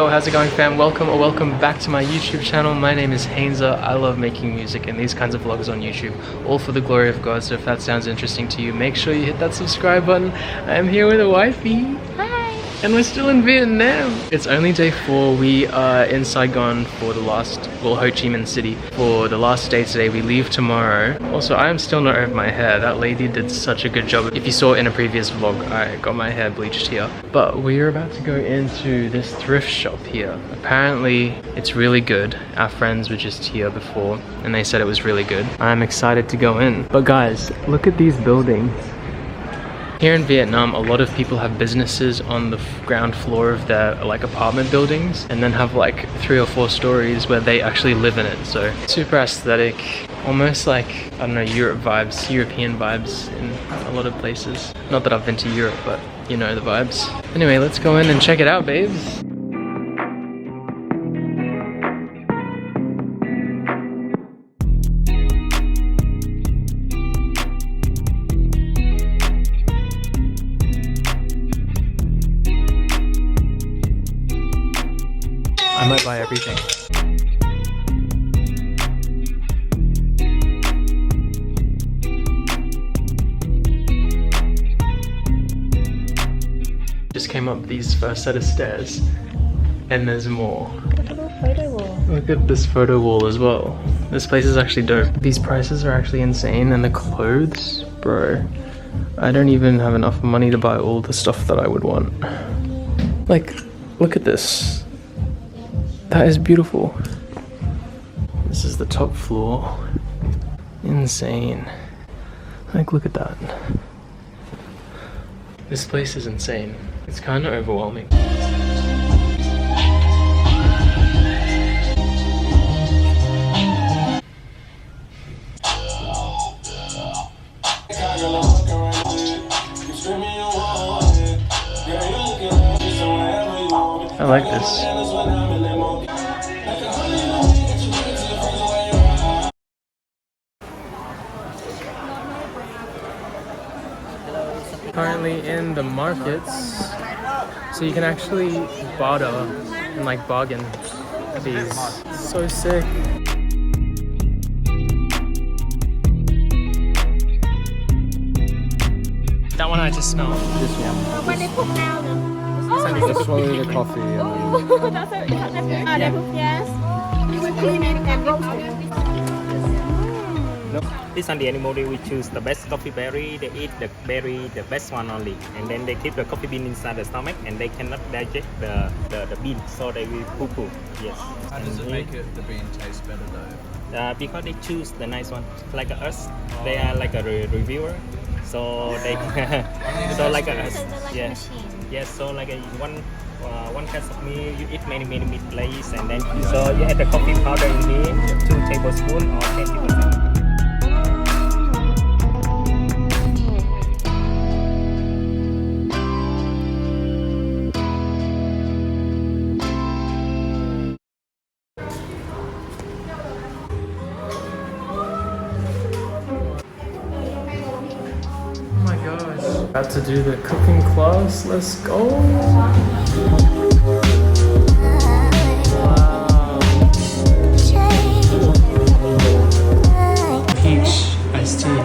Yo, how's it going, fam? Welcome back to my YouTube channel. My name is Hainza. I love making music and these kinds of vlogs on YouTube, all for the glory of God. So if that sounds interesting to you, make sure you hit that subscribe button. I am here with a wifey. Hi. And we're still in Vietnam. It's only day 4. We are in Saigon for the last, well, Ho Chi Minh City for the last day today. We leave tomorrow. Also, I am still not over my hair. That lady did such a good job. If you saw in a previous vlog, I got my hair bleached here. But we're about to go into this thrift shop here. Apparently, it's really good. Our friends were just here before and they said it was really good. I'm excited to go in. But guys, look at these buildings. Here in Vietnam, a lot of people have businesses on the ground floor of their like apartment buildings and then have like 3 or 4 stories where they actually live in it. So super aesthetic, almost like, I don't know, European vibes in a lot of places. Not that I've been to Europe, but you know the vibes. Anyway, let's go in and check it out, babes. I might buy everything. Just came up these first set of stairs and there's more. Photo wall. Look at this photo wall as well. This place is actually dope. These prices are actually insane, and the clothes, bro. I don't even have enough money to buy all the stuff that I would want. Like, look at this. That is beautiful. This is the top floor. Insane. Like, look at that. This place is insane. It's kind of overwhelming. I like this. Currently in the markets, so you can actually barter and like bargain these. So sick. That one I just smelled. This one. When they cook now, Just swallow the coffee and that's it. Yes. You will clean it and roast it. This on the animal day we choose the best coffee berry. They eat the berry, the best one only, and then they keep the coffee bean inside the stomach, and they cannot digest the bean, so they will poo-poo. Yes. how does it make the bean taste better though? Because they choose the nice one, like us. They are like a reviewer, so they so like us. Yes. Yes. So like one cup of meat, you eat many meat plates, and then so you add the coffee powder in here, 2 tablespoons or 20%. About to do the cooking class. Let's go. Wow. Peach iced tea.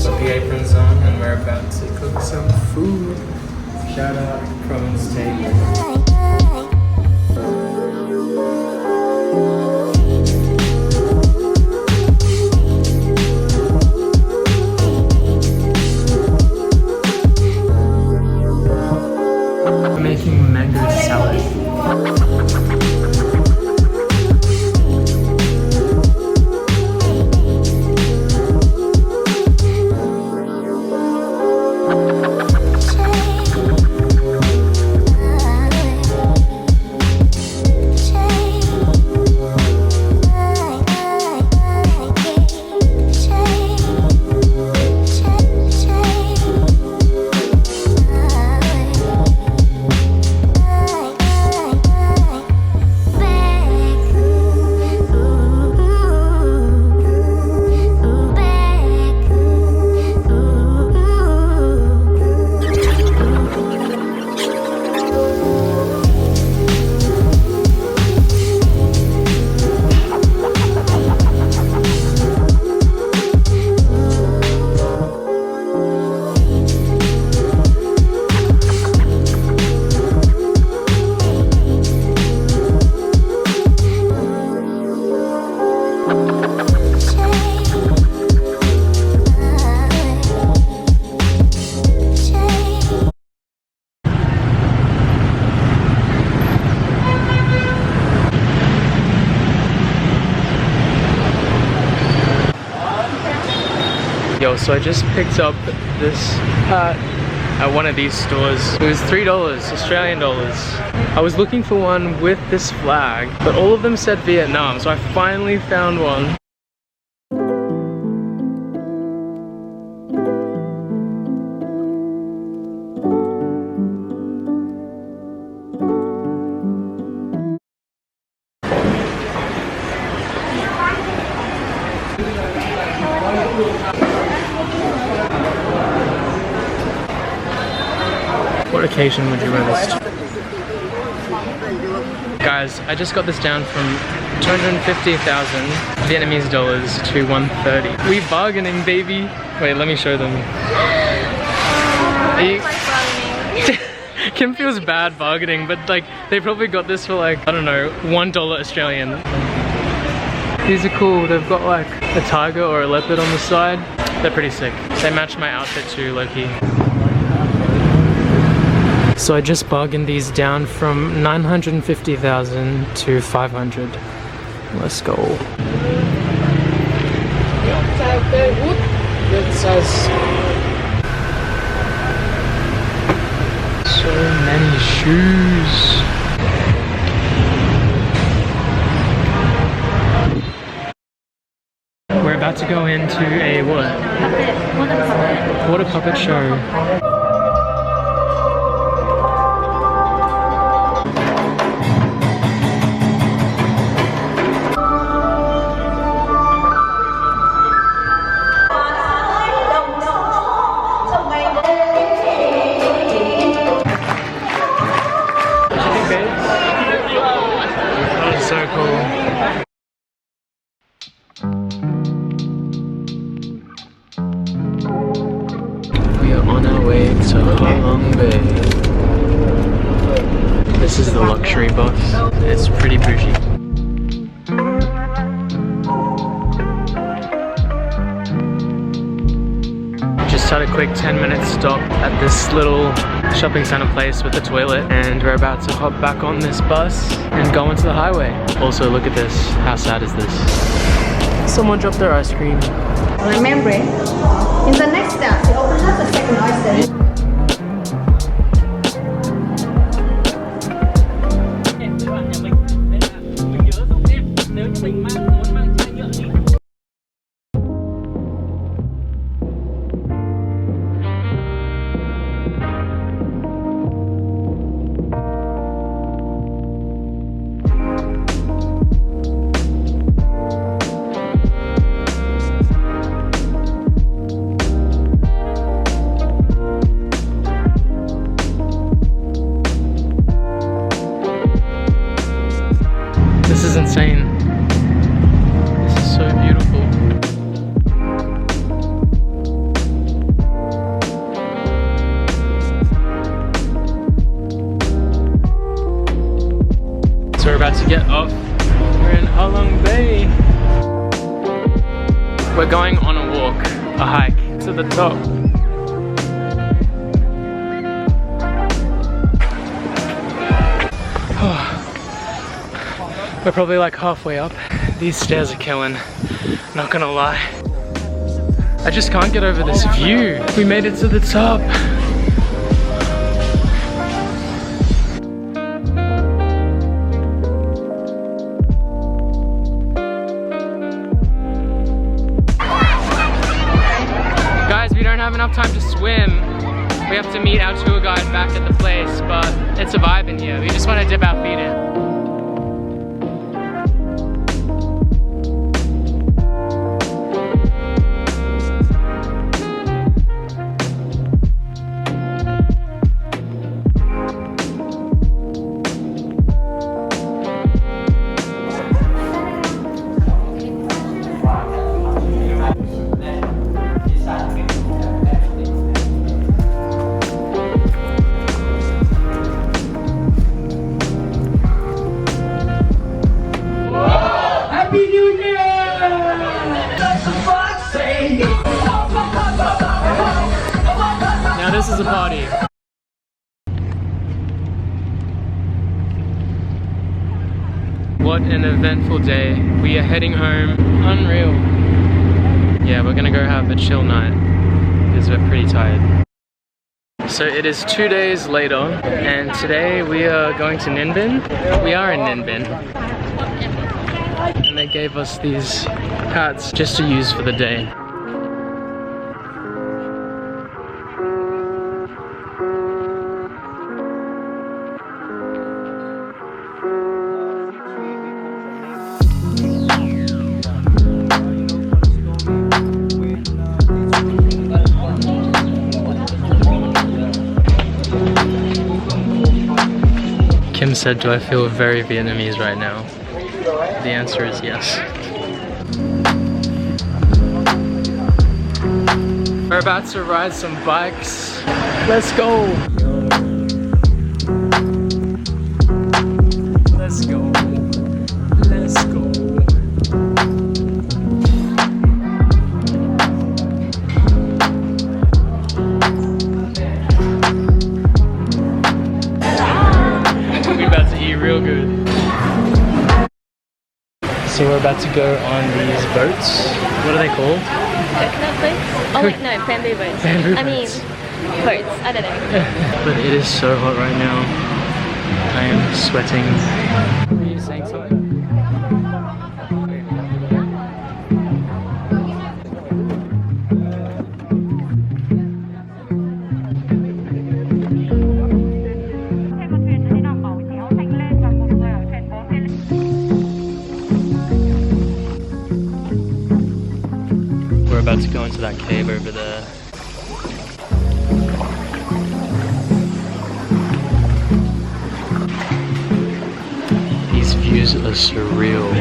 Put the aprons on and we're about to cook some food. Shout out Province Steak. Yo, so I just picked up this hat at one of these stores. It was $3 Australian dollars. I was looking for one with this flag, but all of them said Vietnam, so I finally found one. What occasion would you wear this to? Guys, I just got this down from 250,000 Vietnamese dollars to 130. We bargaining, baby. Wait, let me show them. Kim feels bad bargaining, but like they probably got this for like, I don't know, $1 Australian. These are cool. They've got like a tiger or a leopard on the side. They're pretty sick. They match my outfit too, low-key. So I just bargained these down from 950,000 to 500. Let's go. So many shoes. We're about to go into a what? Water puppet show. So cool. We are on our way to Ha Long Bay. This is the luxury bus. It's pretty bougie. Just had a quick 10-minute stop at this little shopping center place with a toilet, and we're about to hop back on this bus and go onto the highway. Also, look at this. How sad is this? Someone dropped their ice cream. Remember, in the next step, you open up the second oyster. This is insane. This is so beautiful. So we're about to get off. We're in Ha Long Bay. We're going on a walk, a hike to the top. We're probably like halfway up. These stairs are killing, not gonna lie. I just can't get over this view. We made it to the top. Guys, we don't have enough time to swim. We have to meet our tour guide back at the place, but it's a vibe in here. We just want to dip our feet in. Now this is a party. What an eventful day. We are heading home. Unreal. yeah, we're gonna go have a chill night because we're pretty tired. So it is 2 days later, and today we are going to Ninh Bình. We are in Ninh Bình. And they gave us these hats just to use for the day. Kim said, do I feel very Vietnamese right now? The answer is yes. We're about to ride some bikes. Let's go! Let's go. Let's go. We're about to eat real good. So we're about to go on these boats. What are they called? Coconut boats? Oh wait, no, bamboo boats. Bamboo I mean, boats. boats. I don't know. But it is so hot right now. I am sweating. Are you saying something? We're about to go into that cave over there. These views are surreal.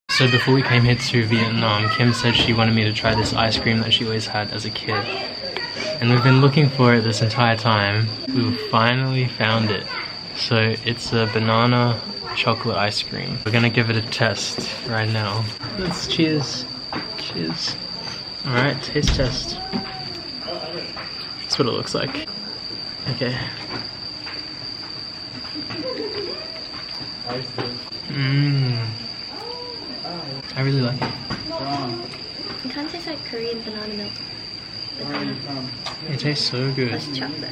So before we came here to Vietnam, Kim said she wanted me to try this ice cream that she always had as a kid. And we've been looking for it this entire time. We've finally found it. So it's a banana chocolate ice cream. We're gonna give it a test right now. Let's cheers. Cheers. Alright, taste test. That's what it looks like. Okay. Mmm. I really like it. It kind of tastes like Korean banana milk. It tastes so good. Plus chocolate.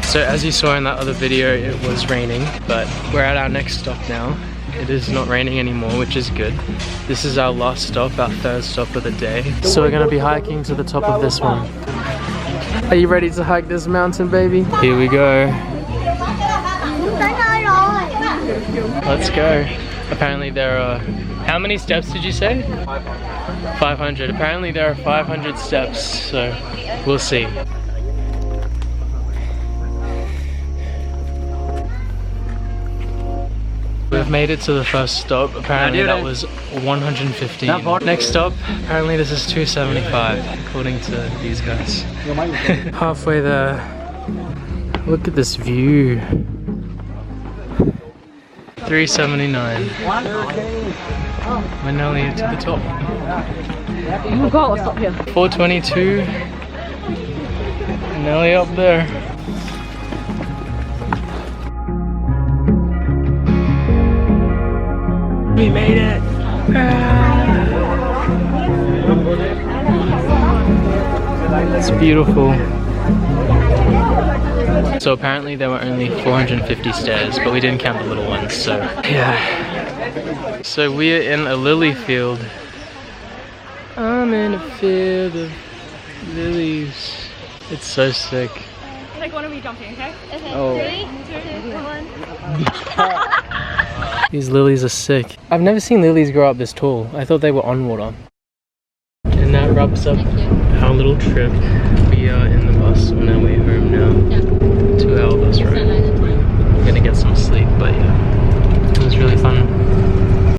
So as you saw in that other video, it was raining, but we're at our next stop now. It is not raining anymore, which is good. This is our last stop, our third stop of the day. So we're gonna be hiking to the top of this one. Are you ready to hike this mountain, baby? Here we go. Let's go. Apparently there are... How many steps did you say? 500. Apparently there are 500 steps, so we'll see. We've made it to the first stop. Apparently that was 115. Next stop, apparently this is 275, according to these guys. Halfway there. Look at this view. 379. We're nearly to the top. Oh god, I'll stop here. 422. Nearly up there. We made it! It's beautiful. So apparently there were only 450 stairs, but we didn't count the little ones, so yeah. So we're in a lily field. I'm in a field of lilies. It's so sick. Like one of me jumping, okay? Okay. Oh. 3, 2, 1. These lilies are sick. I've never seen lilies grow up this tall. I thought they were on water. And that wraps up our little trip. We are in